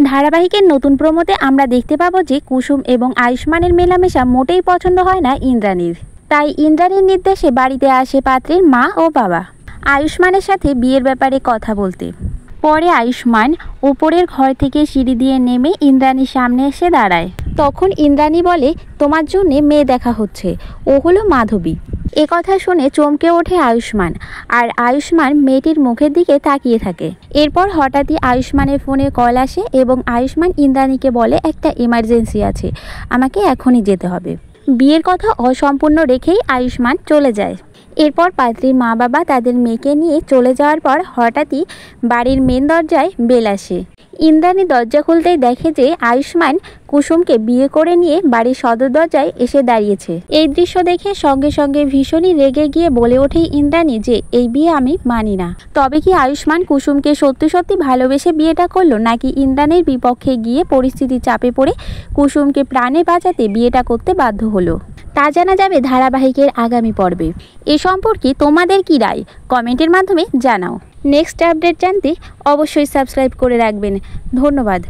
ধারাবাহিকের নতুন প্রোমোতে আমরা দেখতে পাবো যে কুসুম এবং আয়ুষ্মানের মেলামেশা মোটেই পছন্দ হয় না ইন্দ্রাণীর। তাই ইন্দ্রাণীর নির্দেশে বাড়িতে আসে পাত্রীর মা ও বাবা আয়ুষ্মানের সাথে বিয়ের ব্যাপারে কথা বলতে। পরে আয়ুষ্মান উপরের ঘর থেকে সিঁড়ি দিয়ে নেমে ইন্দ্রাণীর সামনে এসে দাঁড়ায়। তখন ইন্দ্রাণী বলে, তোমার জন্যে মেয়ে দেখা হচ্ছে, ও হলো মাধবী। এ কথা শুনে চমকে ওঠে আয়ুষ্মান, আর আয়ুষ্মান মেয়েটির মুখের দিকে তাকিয়ে থাকে। এরপর হঠাৎই আয়ুষ্মানের ফোনে কল আসে এবং আয়ুষ্মান ইন্দ্রাণীকে বলে, একটা এমার্জেন্সি আছে, আমাকে এখনই যেতে হবে। বিয়ের কথা অসম্পূর্ণ রেখেই আয়ুষ্মান চলে যায়। এরপর পাত্রীর মা বাবা তাদের মেয়েকে নিয়ে চলে যাওয়ার পর হঠাৎই বাড়ির মেন দরজায় বেল আসে। ইন্দ্রাণী দরজা খুলতেই দেখে যে আয়ুষ্মান কুসুমকে বিয়ে করে নিয়ে বাড়ির সদর দরজায় এসে দাঁড়িয়েছে। এই দৃশ্য দেখে সঙ্গে সঙ্গে ভীষণই রেগে গিয়ে বলে ওঠে ইন্দ্রাণী যে এই বিয়ে আমি মানি না। তবে কি আয়ুষ্মান কুসুমকে সত্যি সত্যি ভালোবেসে বিয়েটা করলো, নাকি ইন্দ্রাণীর বিপক্ষে গিয়ে পরিস্থিতির চাপে পড়ে কুসুমকে প্রাণে বাঁচাতে বিয়েটা করতে বাধ্য হলো, তা জানা যাবে ধারাবাহিকের আগামী পর্বে। এ সম্পর্কে তোমাদের কি রায় কমেন্টের মাধ্যমে জানাও। নেক্সট আপডেট জানতে অবশ্যই সাবস্ক্রাইব করে রাখবেন। ধন্যবাদ।